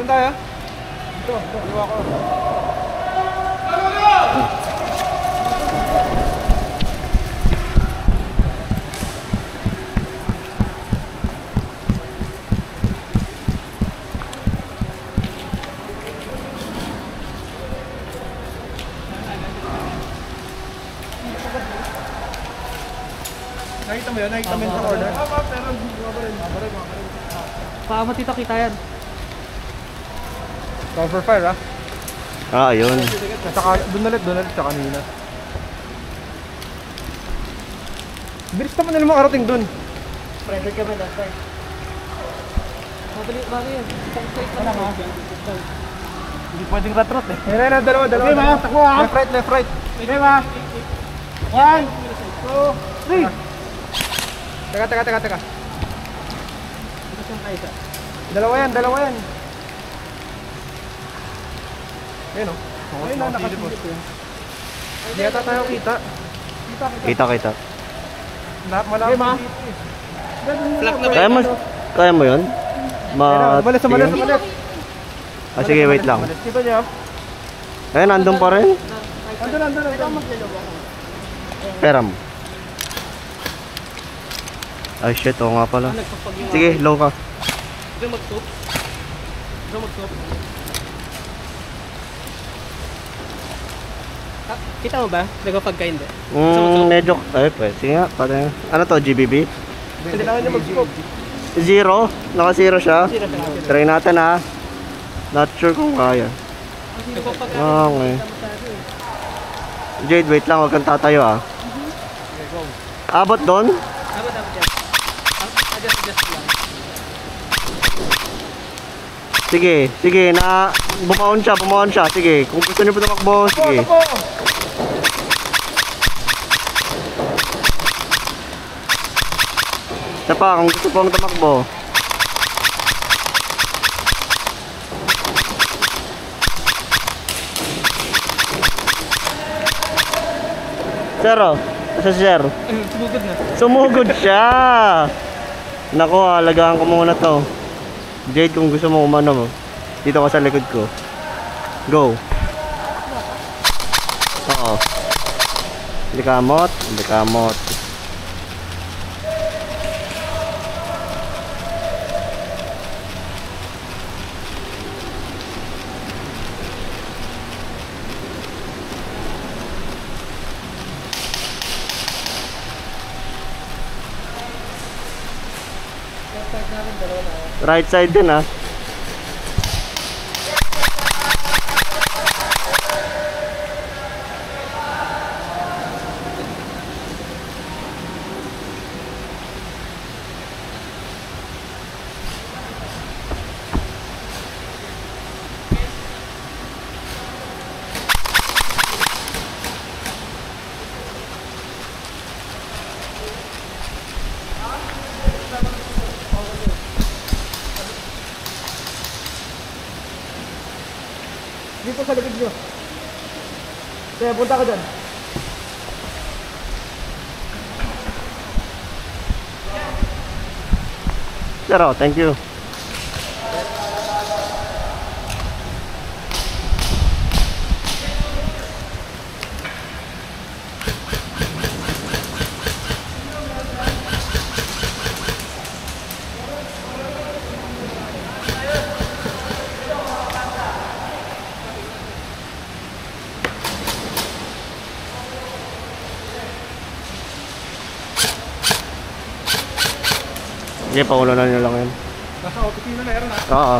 Saan tayo? Dito, dito ako. Nakita mo yun? Nakita mo yun sa corner? Pero mabarin. Paano tito kita yan? Cover fire Yun. Saka doon ulit sa kanina. Bilis naman nila makarating doon. Private kami last time. Bagay yan. Hindi pwedeng rat-rat eh. Yan, dalawa. Okay ma, takbo ha. Left right. Okay ma. 1, 2, 3. Teka. Dalawa yan. Ayun o. Ayun na, nakasilip yun. Hindi yata tayo kita. Kita. Malaki ma. Kaya mo yun? Malis. Sige, wait lang. Kita niyo. Ayun, nandun pa rin. Andun. Peram. Ay shit, oo nga pala. Sige, low ka. Diyan mag-top. Kita mo ba? Nagpapagka hindi? Medyo. Ay, pwede. Sige nga. Ano to, GBB? Hindi na niya mag-scope. 0. Naka-0 siya. Try natin ha. Not sure kung kaya. Okay. Jade, wait lang. Huwag kang tatayo ha. Abot doon? Abot yan. Adjust lang. Sige, bumaon siya. Sige, kung gusto niyo po tumakbo, sige. Isa pa, kung gusto pong tumakbo. Zero. Sa zero. Sumugod siya. Naku, alagaan ko muna to. Jade, kung gusto mo umano mo, dito ka sa likod ko. Go. Oo. Likamot. Right side din ha. Dito sa likod nyo. Kaya punta ka dyan. Zero, thank you. Sige, paulanan nyo lang yun. Nasa opisina na meron ha. Oo.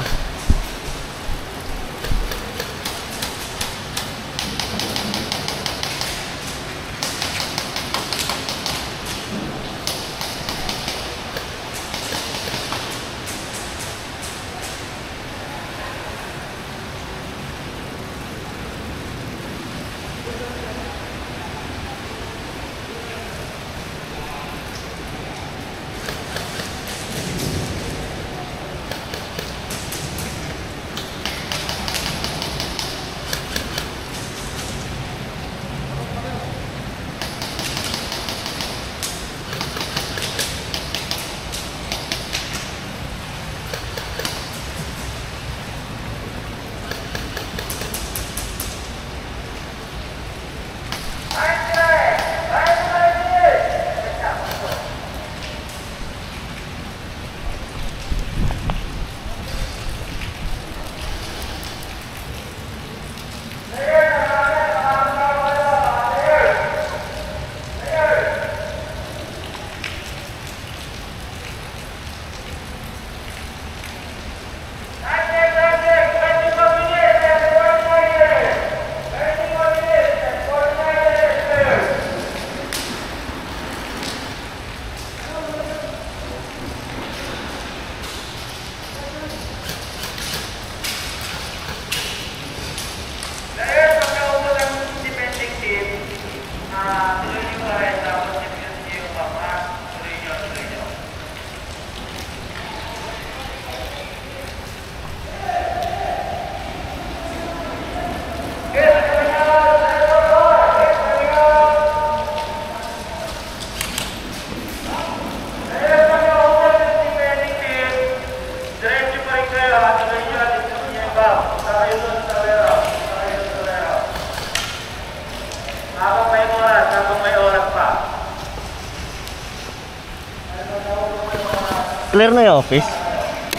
Clear na yung office?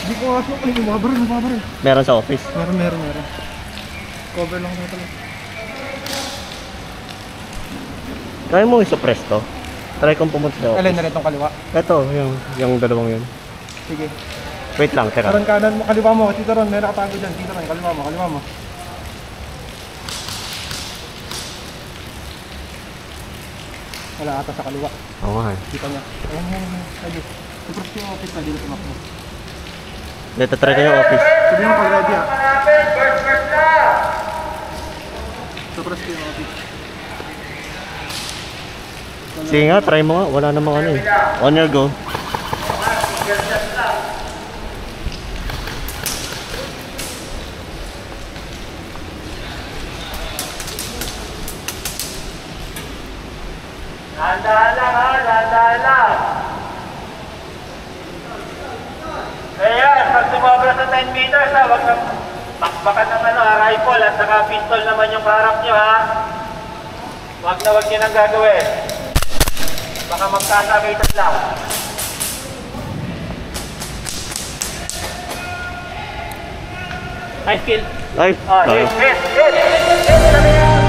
Hindi ko nga ay bumabaril. Meron sa office. Meron. Cover lang natin. Kaya mo i-suppress to? Try kong pumunta sa office. Alin na rin itong kaliwa. Ito, yung dalawang yun. Sige. Wait lang, teka. Karon kanan mo, kaliwa mo. Tito Ron, may nakatago dyan. Tito Ron, kaliwa mo. Wala ata sa kaliwa. Oo nga eh. Kita niya. Ayan. Ayun. Suppress yung office na dito tumakbo. Dito, try ko yung office. Sabi mo pag ready ah. Suppress ko yung office. Sige nga, try mo nga. Wala namang ano eh. On your go. Dahan-dahan lang. Ayan, pag sumobra sa 10 meters ha, wag nang bakbakan ng rifle at saka pistol naman yung harap nyo ha. Wag nyo nang gagawin. Baka magkasakitan lang. High skill. Ay, Hit. Sabi yan.